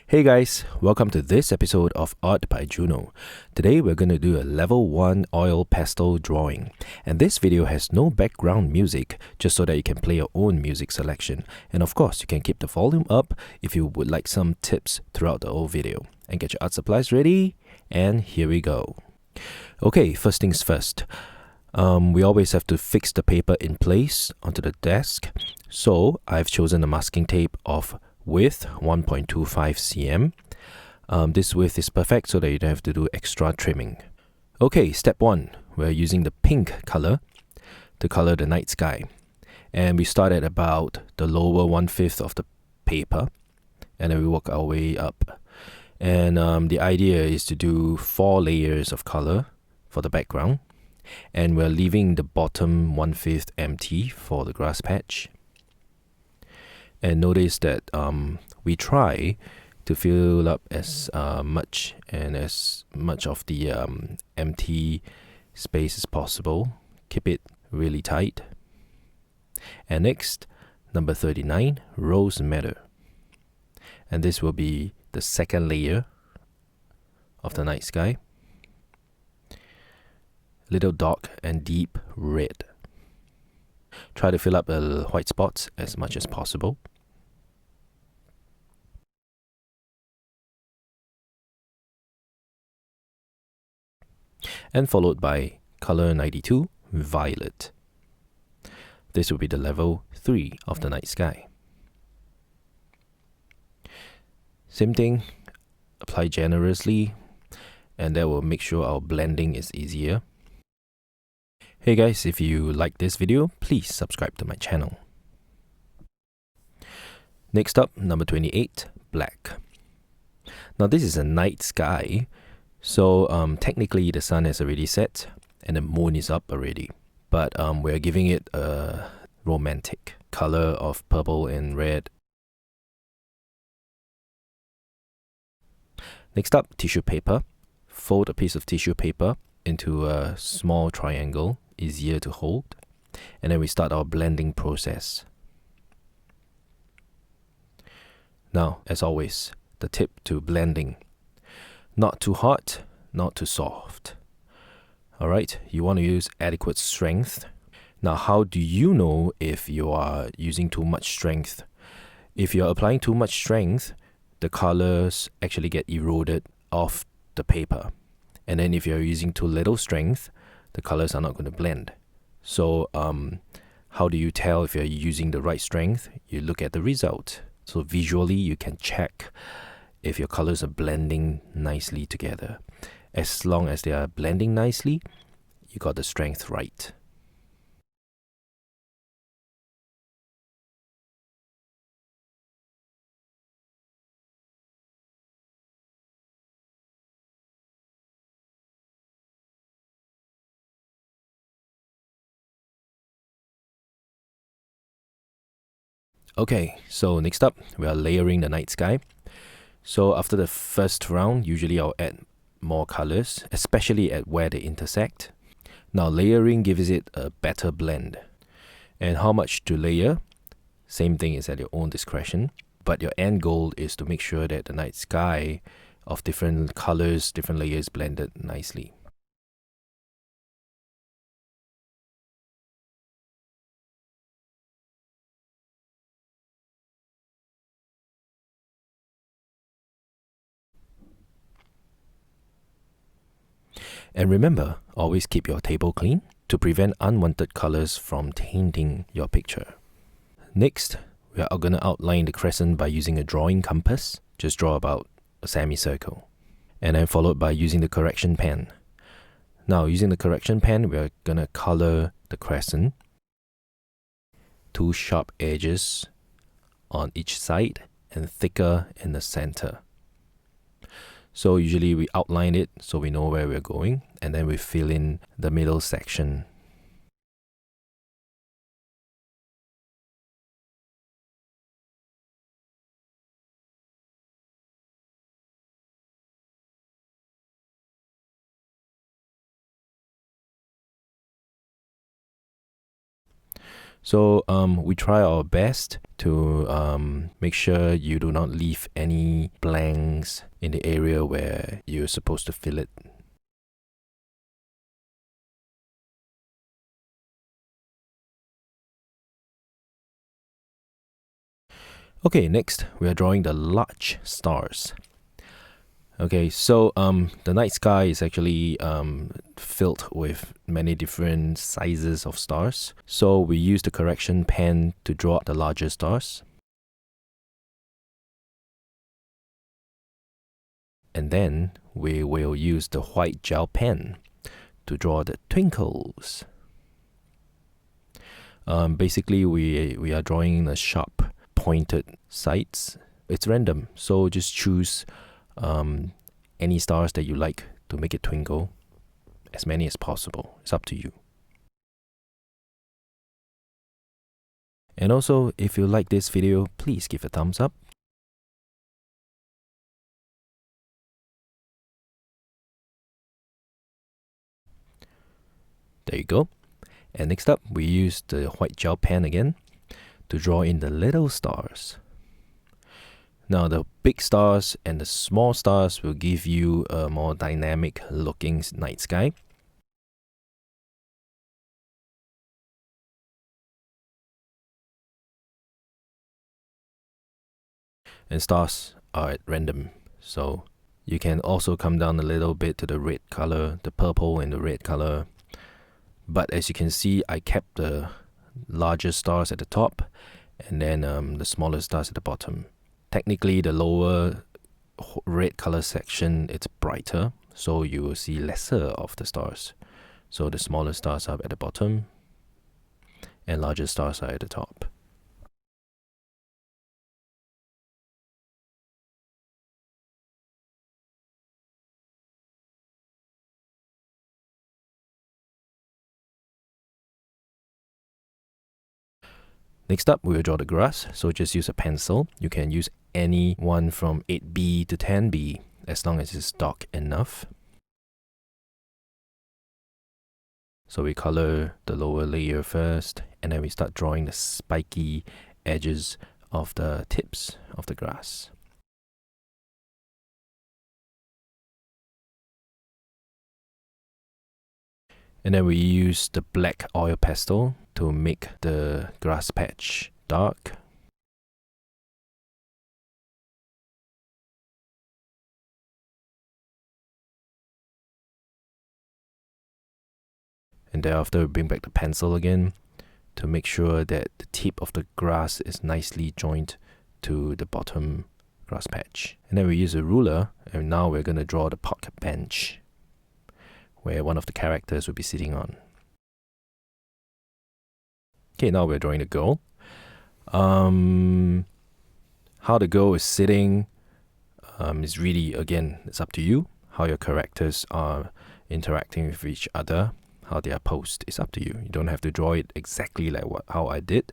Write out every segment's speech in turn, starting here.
Hey guys, welcome to this episode of Art by Juno. Today we're going to do a level 1 oil pastel drawing. And this video has no background music, just so that you can play your own music selection. And of course, you can keep the volume up if you would like some tips throughout the whole video. And get your art supplies ready, and here we go. Okay, first things first. We always have to fix the paper in place onto the desk. So I've chosen a masking tape of width 1.25 cm. This width is perfect so that you don't have to do extra trimming. Okay, step 1. We're using the pink color to color the night sky. And we start at about the lower 1/5 of the paper. And then we work our way up. And the idea is to do 4 layers of color for the background. And we're leaving the bottom 1/5 empty for the grass patch. And notice that we try to fill up as much of the empty space as possible. Keep it really tight. And next, number 39, rose madder. And this will be the second layer of the night sky. Little dark and deep red. Try to fill up the white spots as much as possible. And followed by color 92, violet. This will be the level 3 of the night sky. Same thing, apply generously, and that will make sure our blending is easier. Hey guys, if you like this video, please subscribe to my channel. Next up, number 28, black. Now this is a night sky, so technically the sun has already set and the moon is up already. But we're giving it a romantic color of purple and red. Next up, tissue paper. Fold a piece of tissue paper into a small triangle, easier to hold. And then we start our blending process. Now, as always, the tip to blending. Not too hot, not too soft. Alright, you want to use adequate strength. Now, how do you know if you are using too much strength? If you're applying too much strength, the colors actually get eroded off the paper. And then if you're using too little strength, the colors are not going to blend. So, how do you tell if you're using the right strength? You look at the result. So visually, you can check if your colors are blending nicely together. As long as they are blending nicely, you got the strength right. Okay, so next up, we are layering the night sky. So after the first round, usually I'll add more colors, especially at where they intersect. Now layering gives it a better blend. And how much to layer? Same thing is at your own discretion. But your end goal is to make sure that the night sky of different colors, different layers blended nicely. And remember, always keep your table clean to prevent unwanted colors from tainting your picture. Next, we are going to outline the crescent by using a drawing compass. Just draw about a semicircle. And then followed by using the correction pen. Now, using the correction pen, we are going to color the crescent. 2 sharp edges on each side and thicker in the center. So usually we outline it so we know where we're going, and then we fill in the middle section. So we try our best to make sure you do not leave any blanks in the area where you're supposed to fill it. Okay, next we are drawing the large stars. Okay, so the night sky is actually filled with many different sizes of stars. So we use the correction pen to draw the larger stars. And then we will use the white gel pen to draw the twinkles. Basically, we are drawing the sharp pointed sides. It's random, so just choose any stars that you like to make it twinkle, as many as possible. It's up to you. And also, if you like this video, please give a thumbs up. There you go. And next up, we use the white gel pen again to draw in the little stars. Now the big stars and the small stars will give you a more dynamic looking night sky. And stars are at random, so you can also come down a little bit to the red color, the purple and the red color. But as you can see, I kept the larger stars at the top and then the smaller stars at the bottom. Technically, the lower red color section, it's brighter, so you will see lesser of the stars. So the smaller stars are at the bottom and larger stars are at the top. Next up, we will draw the grass, so just use a pencil. You can use any one from 8B to 10B, as long as it's dark enough. So we color the lower layer first, and then we start drawing the spiky edges of the tips of the grass. And then we use the black oil pastel to make the grass patch dark. And thereafter we bring back the pencil again to make sure that the tip of the grass is nicely joined to the bottom grass patch. And then we use a ruler, and now we're going to draw the park bench where one of the characters will be sitting on. Okay, now we're drawing the girl. How the girl is sitting is really, again, it's up to you. How your characters are interacting with each other, how they are posed, is up to you. You don't have to draw it exactly like how I did.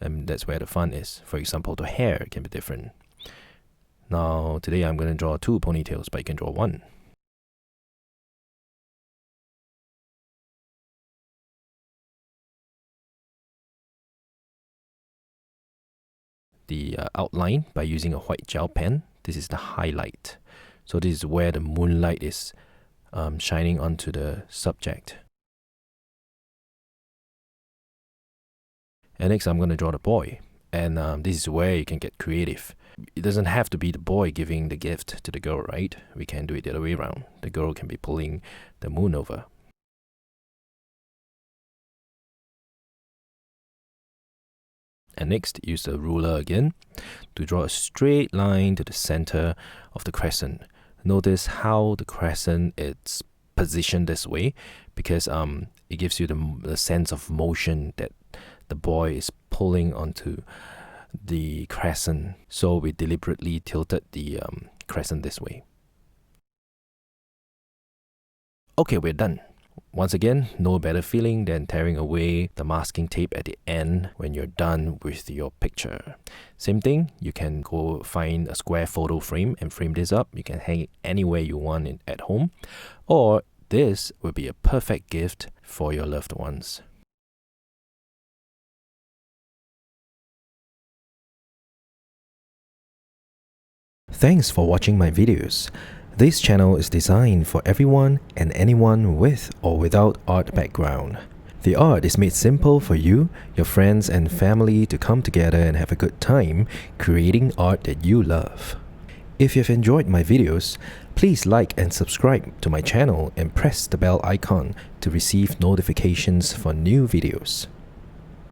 And that's where the fun is. For example, the hair can be different. Now, today I'm going to draw 2 ponytails, but you can draw 1. The outline by using a white gel pen. This is the highlight. So this is where the moonlight is shining onto the subject. And next I'm going to draw the boy. And this is where you can get creative. It doesn't have to be the boy giving the gift to the girl, right? We can do it the other way around. The girl can be pulling the moon over. And next, use the ruler again to draw a straight line to the center of the crescent. Notice how the crescent is positioned this way because it gives you the sense of motion that the boy is pulling onto the crescent. So we deliberately tilted the crescent this way. Okay, we're done. Once again, no better feeling than tearing away the masking tape at the end when you're done with your picture. Same thing, you can go find a square photo frame and frame this up. You can hang it anywhere you want at home, or this will be a perfect gift for your loved ones. Thanks for watching my videos. This channel is designed for everyone and anyone with or without art background. The art is made simple for you, your friends and family to come together and have a good time creating art that you love. If you've enjoyed my videos, please like and subscribe to my channel and press the bell icon to receive notifications for new videos.